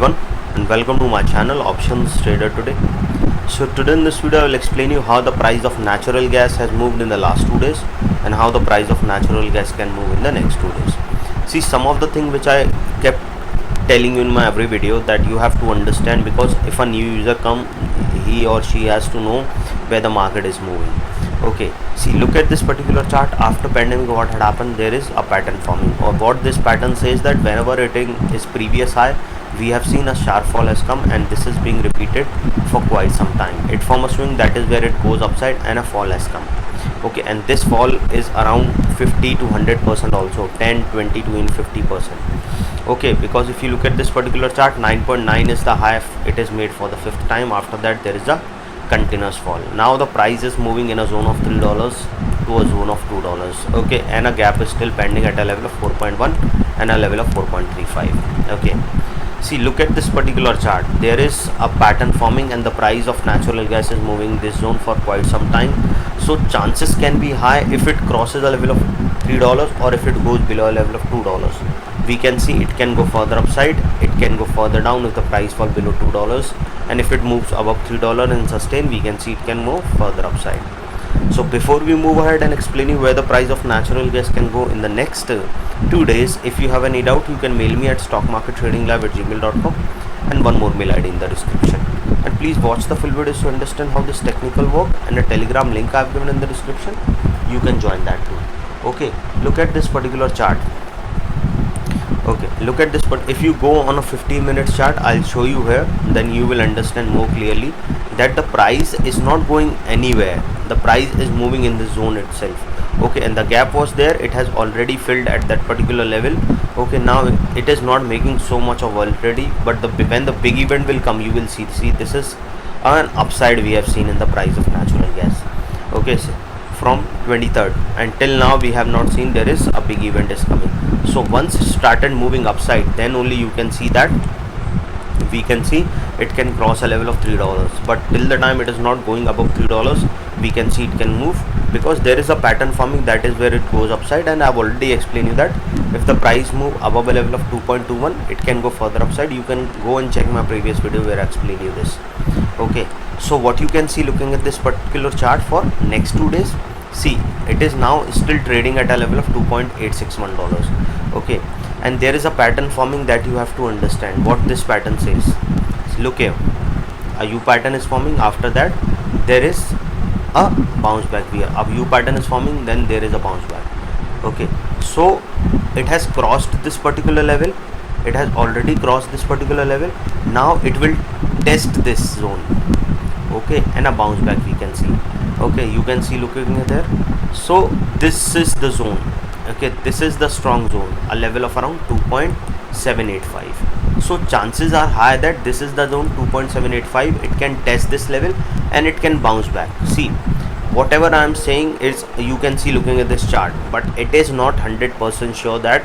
everyone, and welcome to my channel Options Trader today. So today in this video I will explain you how the price of natural gas has moved in the last 2 days and how the price of natural gas can move in the next 2 days. See, some of the thing which I kept telling you in my every video that you have to understand, because if a new user come, he or she has to know where the market is moving. Okay, see, look at this particular chart. After pandemic, what had happened, there is a pattern forming, or what this pattern says that whenever it is previous high, we have seen a sharp fall has come, and this is being repeated for quite some time. It form a swing, that is where it goes upside and a fall has come. Okay, and this fall is around 50 to 100% also, 10, 20 to in 50%. Okay, because if you look at this particular chart, 9.9 is the high it is made for the 5th time. After that there is a continuous fall. Now the price is moving in a zone of $3 to a zone of $2. Okay, and a gap is still pending at a level of 4.1 and a level of 4.35. okay, see, look at this particular chart. There is a pattern forming and the price of natural gas is moving this zone for quite some time. So chances can be high if it crosses a level of $3 or if it goes below a level of $2. We can see it can go further upside, it can go further down if the price fall below $2, and if it moves above $3 and sustain, we can see it can move further upside. So before we move ahead and explain you where the price of natural gas can go in the next 2 days, if you have any doubt, you can mail me at stockmarkettradinglab@gmail.com, and one more mail ID in the description. And please watch the full videos to understand how this technical work, and a telegram link I have given in the description, you can join that too. Okay, look at this particular chart. Okay, look at this, but if you go on a 15-minute chart, I'll show you here, then you will understand more clearly that the price is not going anywhere. The price is moving in the zone itself. Okay, and the gap was there, it has already filled at that particular level. Okay, now it is not making so much of volatility, but when the big event will come, you will see this is an upside we have seen in the price of natural gas. Okay, so from 23rd until now we have not seen there is a big event is coming. So once it started moving upside, then only you can see that we can see it can cross a level of $3, but till the time it is not going above $3, we can see it can move, because there is a pattern forming, that is where it goes upside. And I have already explained you that if the price move above a level of 2.21, it can go further upside. You can go and check my previous video where I explained you this. Okay, so what you can see looking at this particular chart for next 2 days, see, it is now still trading at a level of $2.861. okay, and there is a pattern forming that you have to understand what this pattern says. Look here, a U pattern is forming. After that there is a bounce back here. A U pattern is forming, then there is a bounce back. Okay, so it has crossed this particular level, it has already crossed this particular level. Now it will test this zone. Okay, and a bounce back we can see. Okay, you can see looking at there. So this is the zone. Okay, this is the strong zone, a level of around 2.785. so chances are high that this is the zone 2.785. it can test this level and it can bounce back. See, whatever I am saying is, you can see looking at this chart, but it is not 100% sure that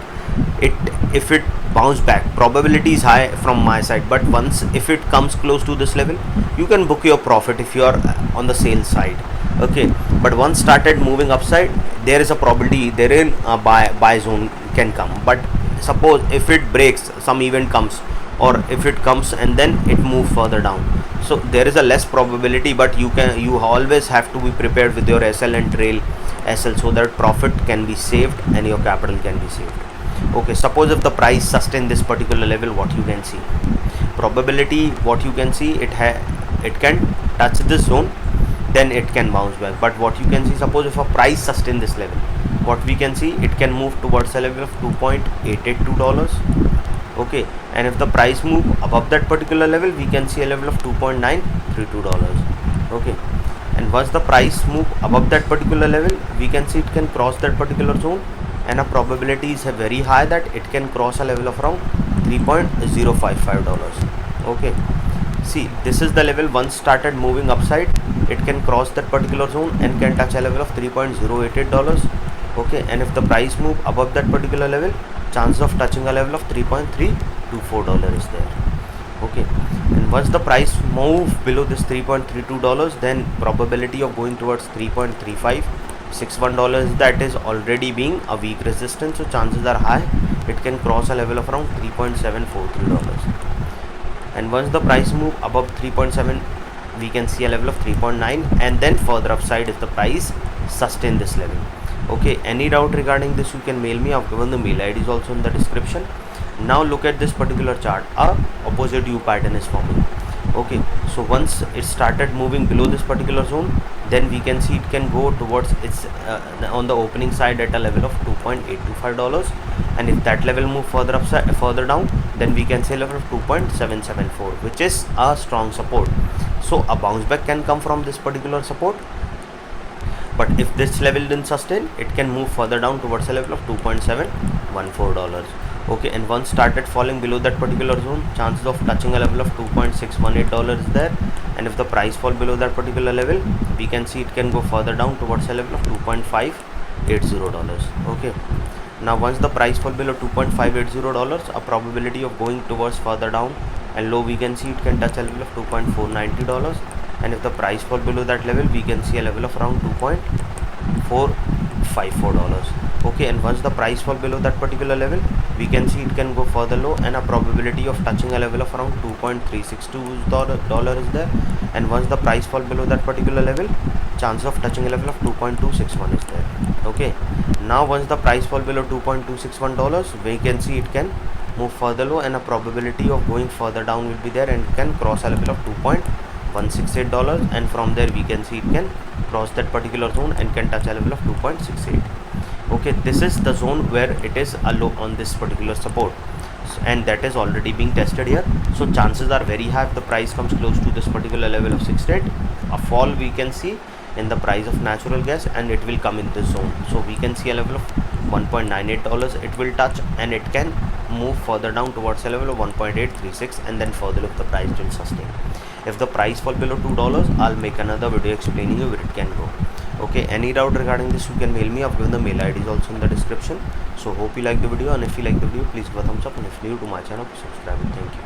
if it bounce back, probability is high from my side, but once if it comes close to this level, you can book your profit if you are on the sales side. Okay, but once started moving upside, there is a probability therein a buy zone can come. But suppose if it breaks, some event comes, or if it comes and then it move further down, so there is a less probability, but you always have to be prepared with your SL and trail SL, so that profit can be saved and your capital can be saved. Okay, suppose if the price sustain this particular level, what you can see, probability, what you can see, it can touch this zone, then it can bounce back. But what you can see, suppose if a price sustain this level, what we can see, it can move towards a level of $2.882. okay, and if the price move above that particular level, we can see a level of $2.932. okay, and once the price move above that particular level, we can see it can cross that particular zone, and a probability is very high that it can cross a level of around $3.055. okay, see, this is the level. Once started moving upside, it can cross that particular zone and can touch a level of $3.088. okay, and if the price move above that particular level, chance of touching a level of $3.324 is there. Okay, and once the price move below this $3.32, then probability of going towards $3.3561, that is already being a weak resistance, so chances are high it can cross a level of around $3.743. and once the price move above 3.7, we can see a level of 3.9, and then further upside if the price sustain this level. Okay, any doubt regarding this, you can mail me. I've given the mail ID is also in the description. Now look at this particular chart. A opposite U pattern is forming. Okay, so once it started moving below this particular zone, then we can see it can go towards its on the opening side at a level of $2.825, and if that level move further upside, further down, then we can say level of 2.774, which is a strong support. So a bounce back can come from this particular support, but if this level didn't sustain, it can move further down towards a level of $2.714. Okay, and once started falling below that particular zone, chances of touching a level of $2.618 is there, and if the price fall below that particular level, we can see it can go further down towards a level of $2.580. Okay, now once the price fall below $2.580, a probability of going towards further down and low, we can see it can touch a level of $2.490, and if the price fall below that level, we can see a level of around $2.454. Okay, and once the price fall below that particular level, we can see it can go further low, and a probability of touching a level of around $2.362 is there, and once the price fall below that particular level, chance of touching a level of 2.261 is there. Okay, now once the price fall below $2.261, we can see it can move further low, and a probability of going further down will be there, and can cross a level of $2.168, and from there we can see it can cross that particular zone and can touch a level of 2.68. Okay, this is the zone where it is a low on this particular support, and that is already being tested here. So chances are very high if the price comes close to this particular level of 68, a fall we can see in the price of natural gas, and it will come in this zone. So we can see a level of $1.98 it will touch, and it can move further down towards a level of 1.836, and then further if the price will sustain. If the price fall below $2, I'll make another video explaining you where it can go. Okay, any doubt regarding this, you can mail me. I've given the mail ID is also in the description. So hope you like the video, and if you like the video, please give a thumbs up, and if new to my channel, please subscribe. Thank you.